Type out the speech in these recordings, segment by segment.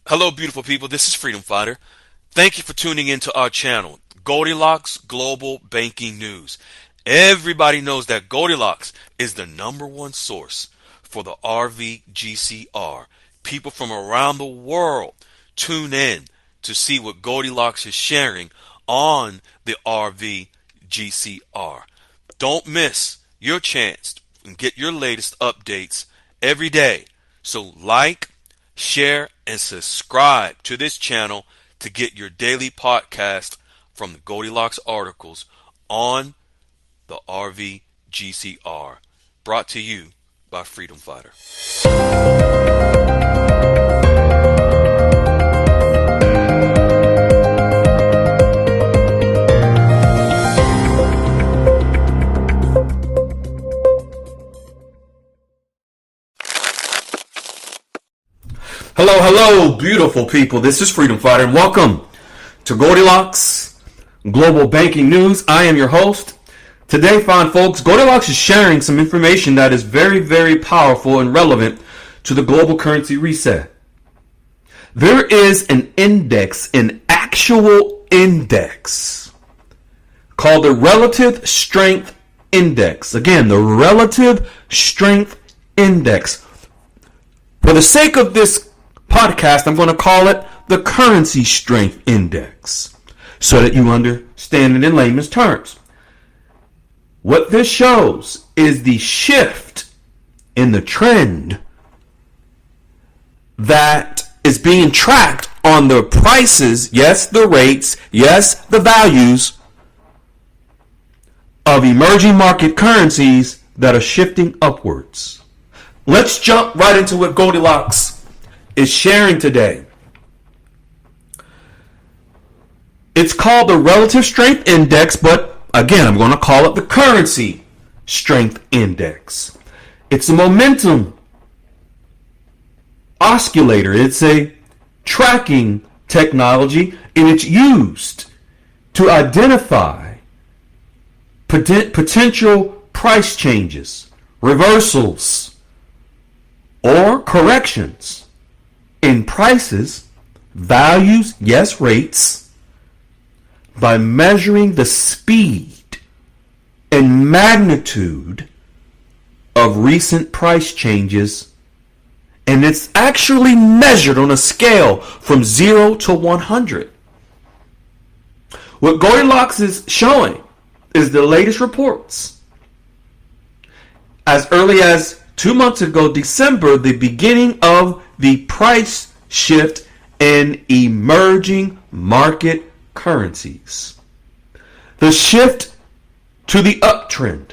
Hello, beautiful people. This is Freedom Fighter. Thank you for tuning into our channel, Goldilocks Global Banking News. Everybody knows that Goldilocks is the #1 source for the RVGCR. People from around the world tune in to see what Goldilocks is sharing on the RVGCR. Don't miss your chance and get your latest updates every day. So like, share, and subscribe to this channel to get your daily podcast from the Goldilocks articles on the RVGCR. Brought to you by Freedom Fighter. Hello, beautiful people. This is Freedom Fighter, and welcome to Goldilocks Global Banking News. I am your host. Today, fine folks, Goldilocks is sharing some information that is very, very powerful and relevant to the global currency reset. There is an index, an actual index, called the Relative Strength Index. Again, the Relative Strength Index. For the sake of this podcast, I'm going to call it the Currency Strength Index so that you understand it in layman's terms. What this shows is the shift in the trend that is being tracked on the prices, yes, the rates, yes, the values of emerging market currencies that are shifting upwards. Let's jump right into what Goldilocks is sharing today. It's called the Relative Strength Index, but again, I'm going to call it the Currency Strength Index. It's a momentum oscillator. It's a tracking technology, and it's used to identify potential price changes, reversals, or corrections in prices, values, yes, rates, by measuring the speed and magnitude of recent price changes. And it's actually measured on a scale from 0 to 100. What Goldilocks is showing is the latest reports. As early as 2 months ago, December, the beginning of the price shift in emerging market currencies. The shift to the uptrend.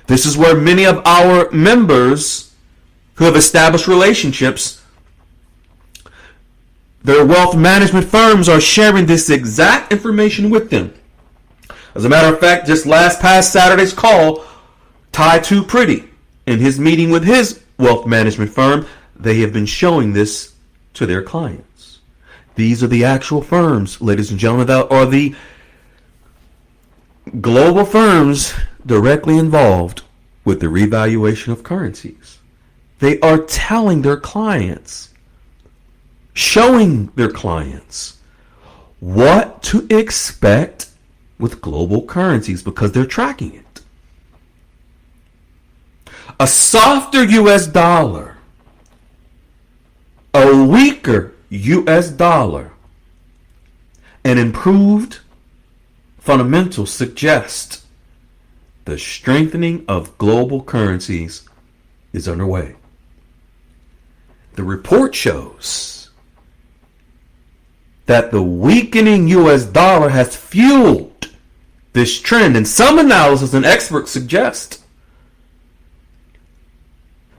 This is where many of our members who have established relationships, their wealth management firms are sharing this exact information with them. As a matter of fact, just past Saturday's call, Ty Too Pretty, in his meeting with his wealth management firm, they have been showing this to their clients. These are the actual firms, ladies and gentlemen, that are the global firms directly involved with the revaluation of currencies. They are telling their clients, showing their clients what to expect with global currencies because they're tracking it. A softer U.S. dollar, a weaker U.S. dollar, and improved fundamentals suggest the strengthening of global currencies is underway. The report shows that the weakening U.S. dollar has fueled this trend, and some analysis and experts suggest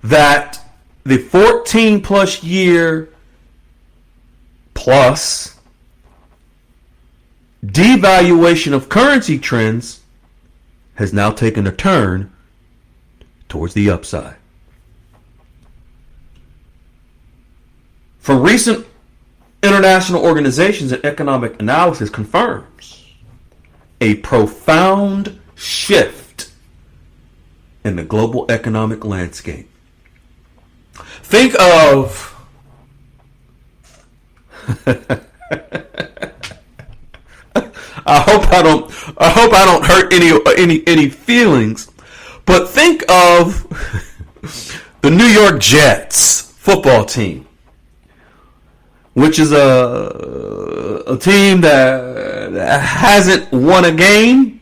that the 14 plus year plus devaluation of currency trends has now taken a turn towards the upside. From recent international organizations and economic analysis confirms a profound shift in the global economic landscape. Think of I don't hurt any feelings. But think of the New York Jets football team, which is a team that hasn't won a game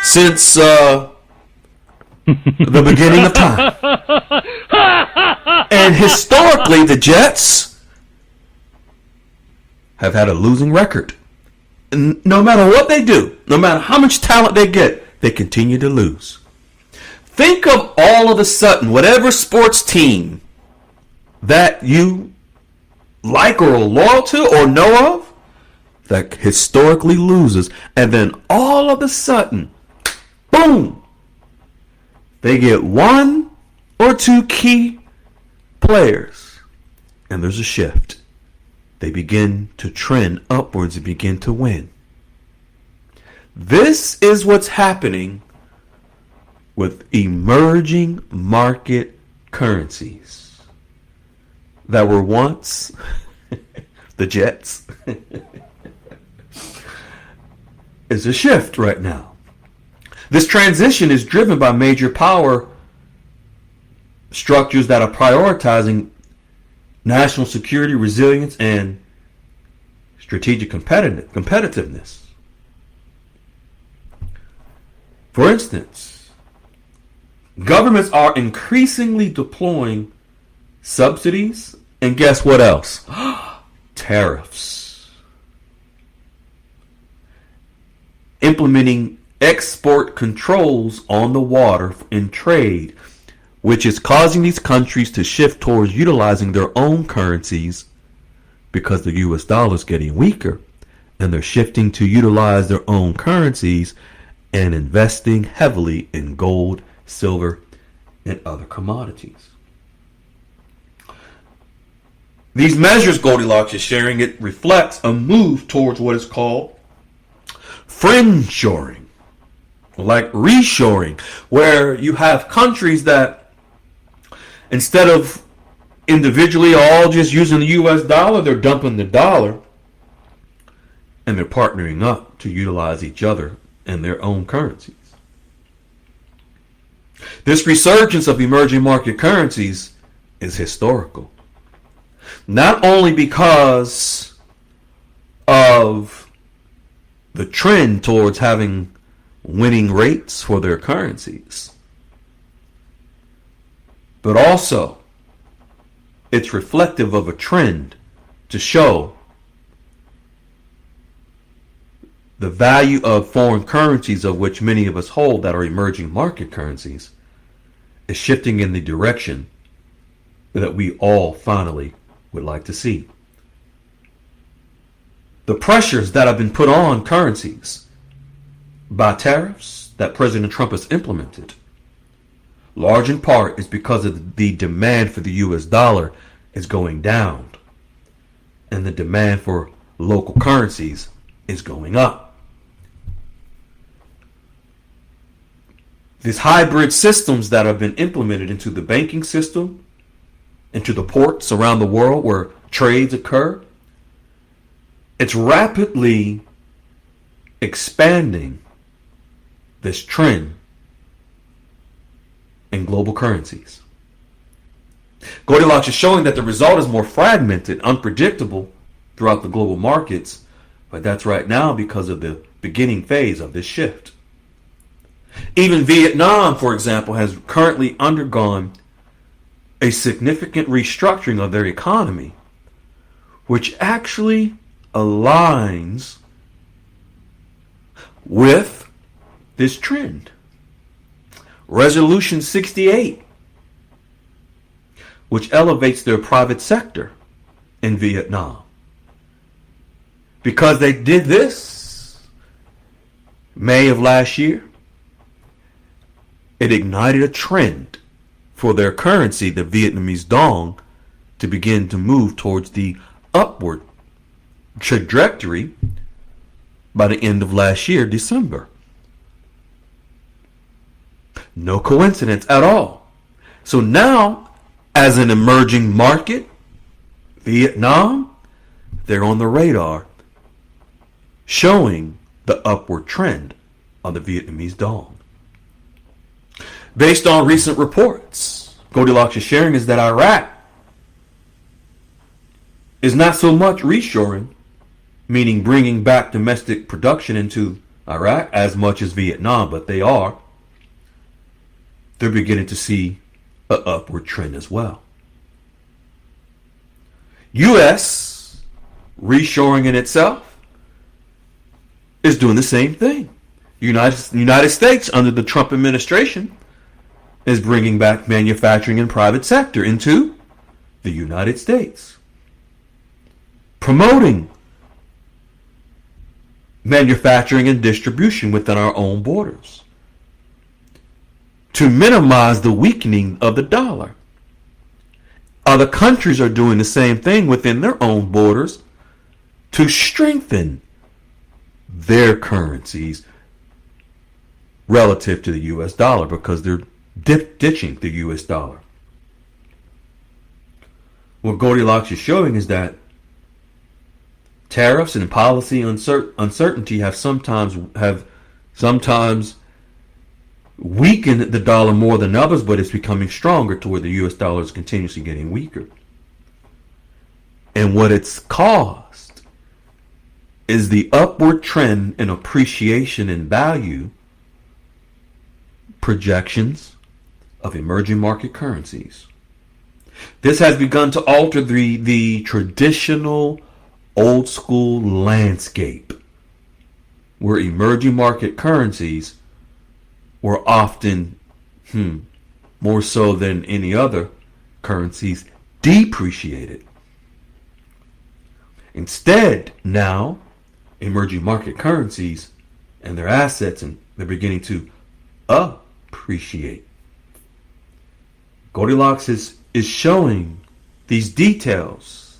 since the beginning of time. And historically, the Jets have had a losing record. And no matter what they do, no matter how much talent they get, they continue to lose. Think of all of a sudden, whatever sports team that you like or are loyal to or know of that historically loses, and then all of a sudden, boom, they get one or two key players, and there's a shift. They begin to trend upwards and begin to win. This is what's happening with emerging market currencies that were once the Jets. Is a shift right now. This transition is driven by major power structures that are prioritizing national security, resilience, and strategic competitiveness. For instance, governments are increasingly deploying subsidies, and guess what else? Tariffs. Implementing export controls on the water in trade, which is causing these countries to shift towards utilizing their own currencies because the US dollar is getting weaker, and they're shifting to utilize their own currencies and investing heavily in gold, silver, and other commodities. These measures Goldilocks is sharing, it reflects a move towards what is called friendshoring, like reshoring, where you have countries that instead of individually all just using the US dollar, they're dumping the dollar and they're partnering up to utilize each other and their own currencies. This resurgence of emerging market currencies is historical. Not only because of the trend towards having winning rates for their currencies, but also it's reflective of a trend to show the value of foreign currencies, of which many of us hold that are emerging market currencies, is shifting in the direction that we all finally would like to see. The pressures that have been put on currencies by tariffs that President Trump has implemented, large in part, is because of the demand for the US dollar is going down and the demand for local currencies is going up. These hybrid systems that have been implemented into the banking system, into the ports around the world where trades occur, it's rapidly expanding this trend in global currencies. Goldilocks is showing that the result is more fragmented, unpredictable throughout the global markets, but that's right now because of the beginning phase of this shift. Even Vietnam, for example, has currently undergone a significant restructuring of their economy, which actually aligns with this trend. Resolution 68, which elevates their private sector in Vietnam. Because they did this May of last year, it ignited a trend for their currency, the Vietnamese dong, to begin to move towards the upward trajectory by the end of last year, December. No coincidence at all. So now, as an emerging market, Vietnam, they're on the radar, showing the upward trend of the Vietnamese dong. Based on recent reports, Goldilocks is sharing is that Iraq is not so much reshoring, meaning bringing back domestic production into Iraq as much as Vietnam, but they're beginning to see an upward trend as well. U.S. reshoring in itself is doing the same thing. United States under the Trump administration is bringing back manufacturing and private sector into the United States, promoting manufacturing and distribution within our own borders to minimize the weakening of the dollar. Other countries are doing the same thing within their own borders to strengthen their currencies relative to the US dollar because they're ditching the US dollar. What Goldilocks is showing is that tariffs and policy uncertainty have sometimes weakened the dollar more than others, but it's becoming stronger to where the US dollar is continuously getting weaker. And what it's caused is the upward trend in appreciation in value projections of emerging market currencies. This has begun to alter the traditional old school landscape where emerging market currencies were often, more so than any other currencies, depreciated. Instead, now, emerging market currencies and their assets, and they're beginning to appreciate. Goldilocks is showing these details,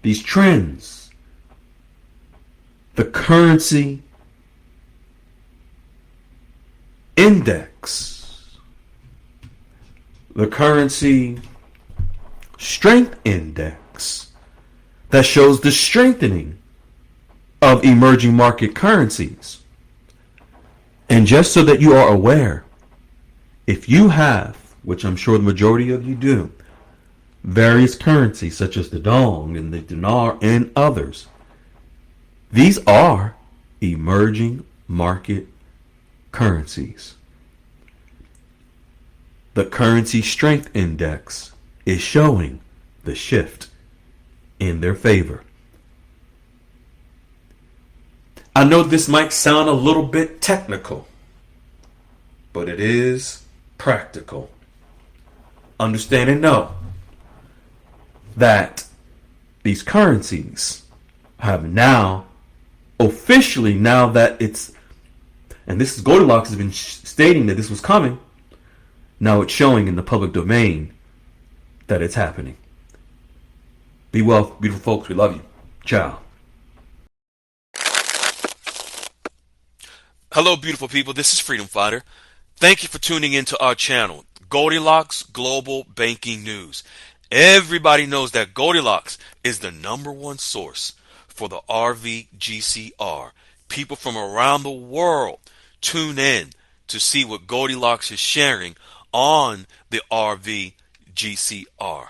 these trends. The currency index, the currency strength index that shows the strengthening of emerging market currencies. And just so that you are aware, if you have, which I'm sure the majority of you do, various currencies such as the dong and the dinar and others, these are emerging market currencies. The currency strength index is showing the shift in their favor. I know this might sound a little bit technical, but it is practical. Understand and know that these currencies have now officially, now that it's, and this is Goldilocks has been stating that this was coming, now it's showing in the public domain that it's happening. Be well, beautiful folks. We love you. Ciao. Hello, beautiful people. This is Freedom Fighter. Thank you for tuning into our channel, Goldilocks Global Banking News. Everybody knows that Goldilocks is the #1 source for the RVGCR. People from around the world tune in to see what Goldilocks is sharing on the RVGCR.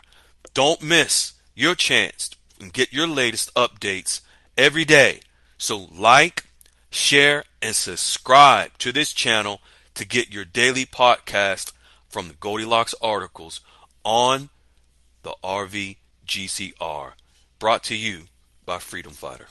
Don't miss your chance and get your latest updates every day. So like, share, and subscribe to this channel to get your daily podcast from the Goldilocks articles on the RVGCR. Brought to you by Freedom Fighter.